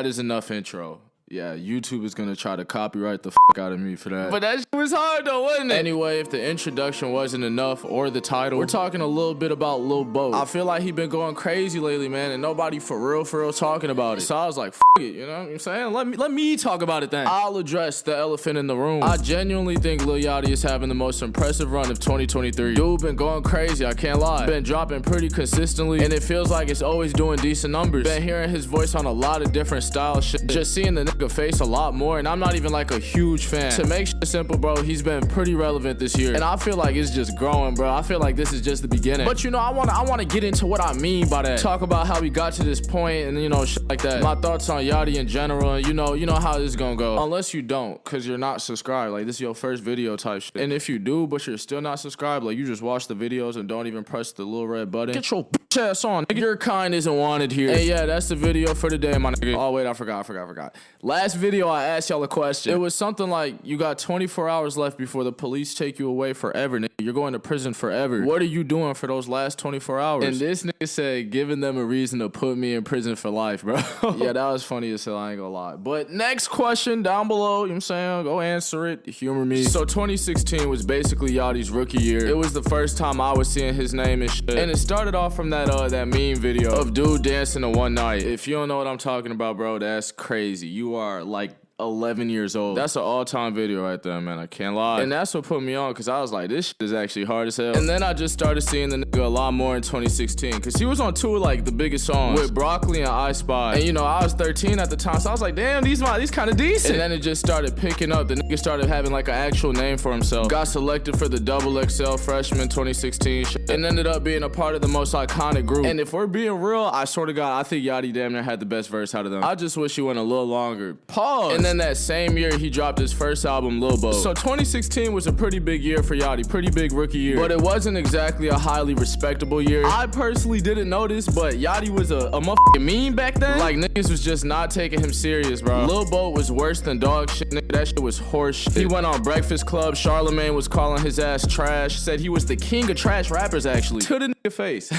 that is enough intro. Yeah, YouTube is gonna try to copyright the fuck out of me for that. But that shit was hard though, wasn't it? Anyway, if the introduction wasn't enough or the title, we're talking a little bit about Lil Boat. I feel like he been going crazy lately, man, and nobody for real talking about it. So I was like, it, you know what I'm saying? Let me talk about it then. I'll address the elephant in the room. I genuinely think Lil Yachty is having the most impressive run of 2023. Dude been going crazy, I can't lie. Been dropping pretty consistently, and it feels like it's always doing decent numbers. Been hearing his voice on a lot of different style shit. Just seeing the nigga face a lot more, and I'm not even like a huge fan. To make shit simple, bro, he's been pretty relevant this year, and I feel like it's just growing, bro. I feel like this is just the beginning. But you know, I wanna get into what I mean by that. Talk about how we got to this point, and you know, shit like that. My thoughts on Yachty in general, and you know how this is gonna go. Unless you don't, cause you're not subscribed. Like, this is your first video type shit. And if you do, but you're still not subscribed, like you just watch the videos and don't even press the little red button, get your bitch ass on, nigga. Your kind isn't wanted here. And yeah, that's the video for today, my nigga. Oh wait, I forgot. Last video I asked y'all a question. It was something like, you got 24 hours left before the police take you away forever, nigga. You're going to prison forever. What are you doing for those last 24 hours? And this nigga said, giving them a reason to put me in prison for life, bro. Yeah, that was funny as hell, I ain't gonna lie. But next question down below, you know what I'm saying? Go answer it, humor me. So 2016 was basically Yachty's rookie year. It was the first time I was seeing his name and shit. And it started off from that meme video of dude dancing to One Night. If you don't know what I'm talking about, bro, that's crazy. You are like 11 years old. That's an all-time video right there, man. I can't lie. And that's what put me on, because I was like, this shit is actually hard as hell. And then I just started seeing the nigga a lot more in 2016, because he was on tour like the biggest songs with Broccoli and I Spy. And you know, I was 13 at the time, so I was like, damn, these kind of decent. And then it just started picking up. The nigga started having like an actual name for himself. Got selected for the XXL Freshman 2016 shit, and ended up being a part of the most iconic group. And if we're being real, I swear to God, I think Yachty damn near had the best verse out of them. I just wish he went a little longer. Pause. And then that same year, he dropped his first album, Lil Boat. So 2016 was a pretty big year for Yachty, pretty big rookie year. But it wasn't exactly a highly respectable year. I personally didn't notice, but Yachty was a motherfucking meme back then. Like, niggas was just not taking him serious, bro. Lil Boat was worse than dog shit, nigga. That shit was horse shit. He went on Breakfast Club. Charlamagne was calling his ass trash. Said he was the king of trash rappers, actually. To the nigga face.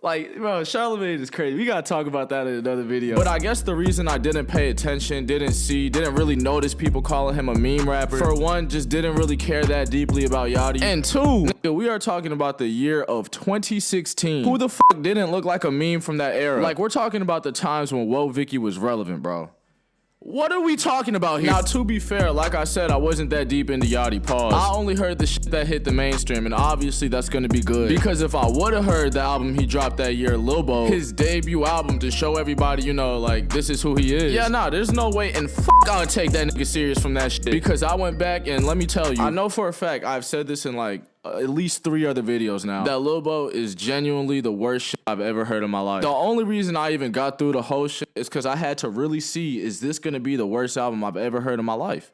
Like, bro, Charlamagne is crazy. We gotta talk about that in another video. But I guess the reason I didn't pay attention, didn't really notice people calling him a meme rapper, for one, just didn't really care that deeply about Yachty. And two, nigga, we are talking about the year of 2016. Who the fuck didn't look like a meme from that era? Like, we're talking about the times when Whoa Vicky was relevant, bro. What are we talking about here? Now, to be fair, like I said, I wasn't that deep into Yachty, pause. I only heard the shit that hit the mainstream, and obviously that's gonna be good. Because if I would've heard the album he dropped that year, Lil Boat, his debut album, to show everybody, you know, like, this is who he is. Yeah, nah, there's no way, and I would take that nigga serious from that shit. Because I went back, and let me tell you, I know for a fact, I've said this in like, at least 3 other videos now, that Lil Boat is genuinely the worst shit I've ever heard in my life. The only reason I even got through the whole shit is because I had to really see, is this gonna be the worst album I've ever heard in my life?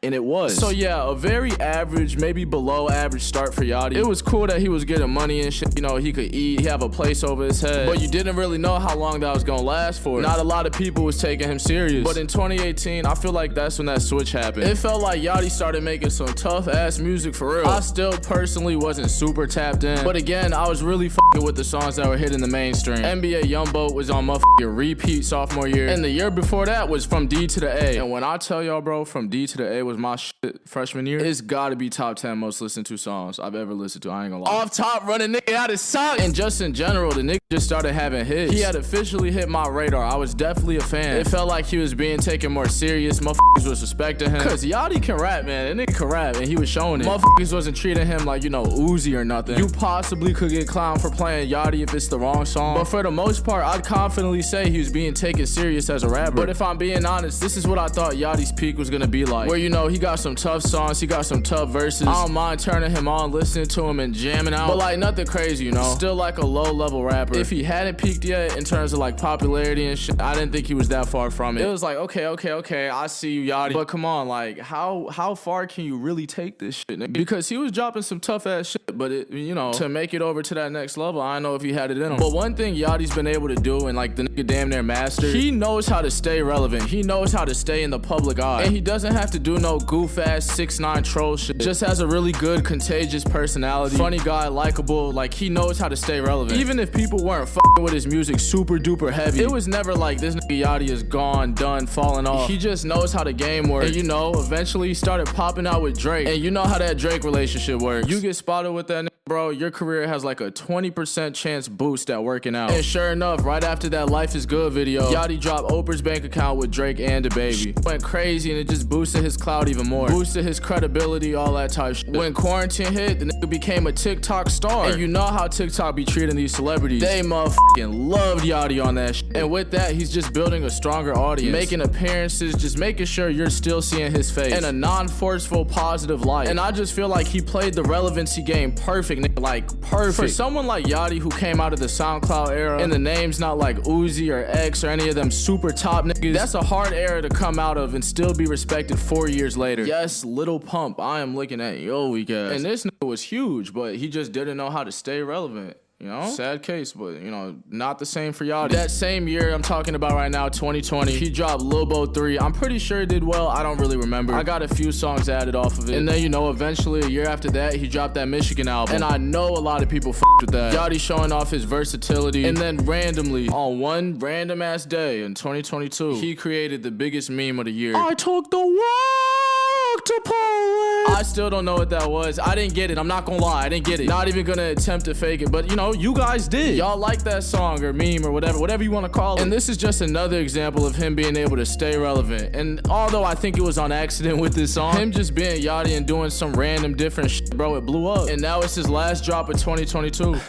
And it was. So yeah, a very average, maybe below average start for Yachty. It was cool that he was getting money and shit, you know, he could eat, he have a place over his head, but you didn't really know how long that was gonna last for. Not a lot of people was taking him serious. But in 2018, I feel like that's when that switch happened. It felt like Yachty started making some tough ass music for real. I still personally wasn't super tapped in, but again, I was really fucking with the songs that were hitting the mainstream. NBA Youngboat was on motherfucking repeat sophomore year, and the year before that was From D to the A. And when I tell y'all, bro, From D to the A was my shit freshman year, it's gotta be top 10 most listened to songs I've ever listened to. I ain't gonna lie. Off top, running nigga out of sock. And just in general, the nigga just started having hits. He had officially hit my radar. I was definitely a fan. It felt like he was being taken more serious. Motherfuckers was respecting him, cause Yachty can rap, man. That nigga can rap, and he was showing it. Motherfuckers wasn't treating him like, you know, Uzi or nothing. You possibly could get clowned for playing Yachty if it's the wrong song, but for the most part, I'd confidently say he was being taken serious as a rapper. But if I'm being honest, this is what I thought Yachty's peak was gonna be like, where, you know, he got some tough songs, he got some tough verses. I don't mind turning him on, listening to him and jamming out, but like nothing crazy, you know. Still like a low level rapper. If he hadn't peaked yet in terms of like popularity and shit, I didn't think he was that far from it. It was like, okay, I see you, Yachty, but come on, like how far can you really take this shit, nigga? Because he was dropping some tough ass shit, but it, you know, to make it over to that next level, I don't know if he had it in him. But one thing Yachty's been able to do, and like the nigga damn near mastered, he knows how to stay relevant. He knows how to stay in the public eye, and he doesn't have to do no goof ass 6'9" troll shit. Just has a really good contagious personality. Funny guy, likable, like he knows how to stay relevant. Even if people weren't fucking with his music super duper heavy, it was never like this nigga Yachty is gone, done, falling off. He just knows how the game works. And you know, eventually he started popping out with Drake. And you know how that Drake relationship works. You get spotted with that nigga, bro, your career has like a 20% chance boost at working out. And sure enough, right after that Life is Good video, Yachty dropped Oprah's bank account with Drake and DaBaby. Went crazy and it just boosted his clout even more. Boosted his credibility, all that type shit. When quarantine hit, the nigga became a TikTok star. And you know how TikTok be treating these celebrities. They motherfucking loved Yachty on that shit. And with that, he's just building a stronger audience. Making appearances, just making sure you're still seeing his face. In a non-forceful, positive light. And I just feel like he played the relevancy game perfect, nigga. Like, perfect. For someone like Yachty who came out of the Soundcloud era, and the name's not like Uzi or X or any of them super top niggas, that's a hard era to come out of and still be respected 4 years later. Yes, Lil Pump, I am looking at yo weak ass. And this nigga was huge, but he just didn't know how to stay relevant. You know, sad case, but you know, not the same for Yachty. That same year I'm talking about right now, 2020, he dropped Lil Bo 3. I'm pretty sure it did well. I don't really remember. I got a few songs added off of it. And then, you know, eventually a year after that, he dropped that Michigan album. And I know a lot of people f***ed with that. Yachty showing off his versatility. And then randomly, on one random ass day in 2022, he created the biggest meme of the year. I took the walk to Poland. I still don't know what that was. I didn't get it. I'm not gonna lie. I didn't get it. Not even gonna attempt to fake it. But you know, you guys did. Y'all like that song or meme or whatever you want to call it. And this is just another example of him being able to stay relevant. And although I think it was on accident with this song, him just being Yachty and doing some random different shit, bro, it blew up. And now it's his last drop of 2022.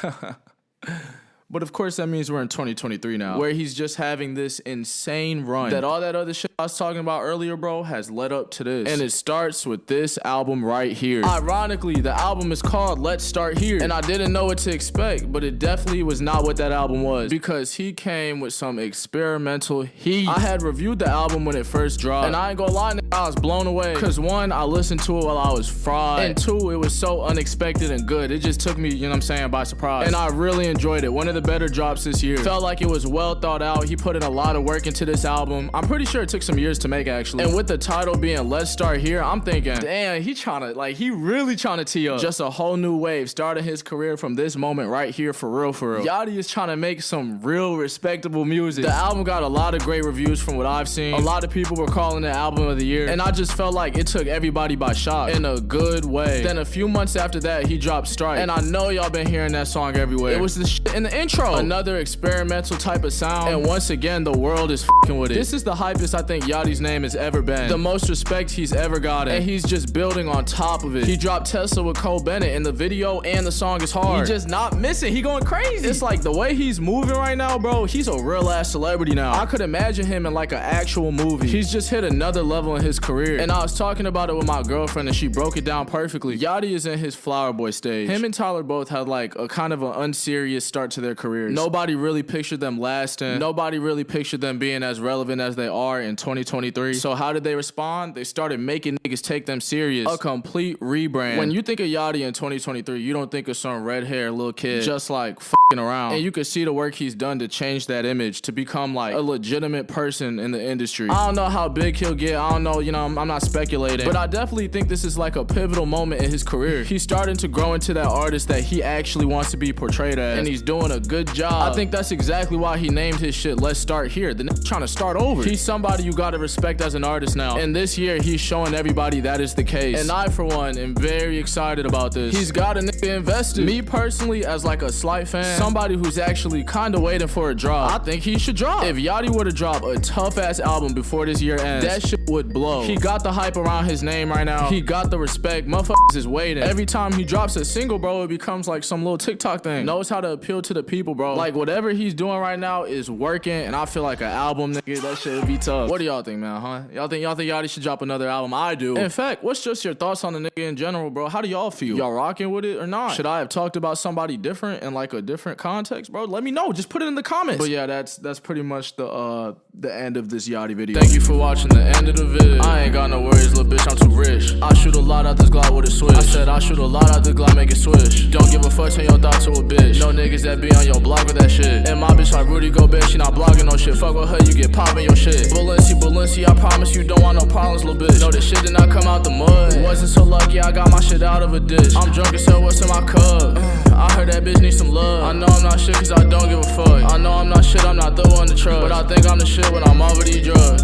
But of course that means we're in 2023 now, where he's just having this insane run that all that other shit I was talking about earlier, bro, has led up to this. And it starts with this album right here. Ironically, the album is called Let's Start Here. And I didn't know what to expect, but it definitely was not what that album was, because he came with some experimental heat. I had reviewed the album when it first dropped, and I ain't gonna lie, I was blown away. Cause one, I listened to it while I was fried, and two, it was so unexpected and good. It just took me, you know what I'm saying, by surprise. And I really enjoyed it. One of the better drops this year. Felt like it was well thought out. He put in a lot of work into this album. I'm pretty sure it took some years to make, actually. And with the title being Let's Start Here, I'm thinking, damn, he really trying to tee up just a whole new wave, starting his career from this moment right here, for real, for real. Yachty is trying to make some real respectable music. The album got a lot of great reviews from what I've seen. A lot of people were calling it album of the year, and I just felt like it took everybody by shock in a good way. Then a few months after that, he dropped Strike, and I know y'all been hearing that song everywhere. It was the shit in the intro. Another experimental type of sound, and once again, the world is f***ing with it. This is the hypest I think Yachty's name has ever been. The most respect he's ever gotten, and he's just building on top of it. He dropped Tesla with Cole Bennett, and the video and the song is hard. He just not missing. He going crazy. It's like the way he's moving right now, bro, he's a real ass celebrity now. I could imagine him in like an actual movie. He's just hit another level in his career. And I was talking about it with my girlfriend, and she broke it down perfectly. Yachty is in his flower boy stage. Him and Tyler both had like a kind of an unserious start to their careers. Nobody really pictured them lasting. Nobody really pictured them being as relevant as they are in 2023. So how did they respond? They started making niggas take them serious. A complete rebrand. When you think of Yachty in 2023, you don't think of some red hair little kid just like f***ing around. And you can see the work he's done to change that image to become like a legitimate person in the industry. I don't know how big he'll get. I don't know, you know, I'm not speculating, but I definitely think this is like a pivotal moment in his career. He's starting to grow into that artist that he actually wants to be portrayed as, and he's doing a good job. I think that's exactly why he named his shit Let's Start Here. The nigga trying to start over. He's somebody you gotta respect as an artist now, and this year he's showing everybody that is the case. And I, for one, am very excited about this. He's got a nigga invested. Me personally, as like a slight fan, somebody who's actually kinda waiting for a drop, I think he should drop. If Yachty were to drop a tough ass album before this year ends, that shit would blow. He got the hype around his name right now. He got the respect. Motherfuckers is waiting. Every time he drops a single, bro, it becomes like some little TikTok thing. Knows how to appeal to the people, bro. Like whatever he's doing right now is working, and I feel like an album, nigga, that shit would be tough. What do y'all think, man, huh? Y'all think Yachty should drop another album? I do. In fact, what's just your thoughts on the nigga in general, bro? How do y'all feel? Y'all rocking with it or not? Should I have talked about somebody different in like a different context, bro? Let me know. Just put it in the comments. But yeah, that's pretty much the end of this Yachty video. Thank you for watching the end of the video. I ain't got no worries, little bitch, I'm too rich. I shoot a lot out this Glock with a switch. I said I shoot a lot out this Glock, make it swish. Don't give a fuck, turn your thoughts to a bitch. No niggas that be on your block with that shit. And my bitch like Rudy Gobert, she not blogging no shit. Fuck with her, you get poppin' your shit. Balenci, I promise you don't want no problems, little bitch. No, this shit did not come out the mud. Wasn't so lucky, I got my shit out of a ditch. I'm drunk as hell, what's in my cup? I heard that bitch need some love. I know I'm not shit cause I don't give a fuck. I know I'm not shit, I'm not the one to trust. But I think I'm the shit when I'm off of these drugs.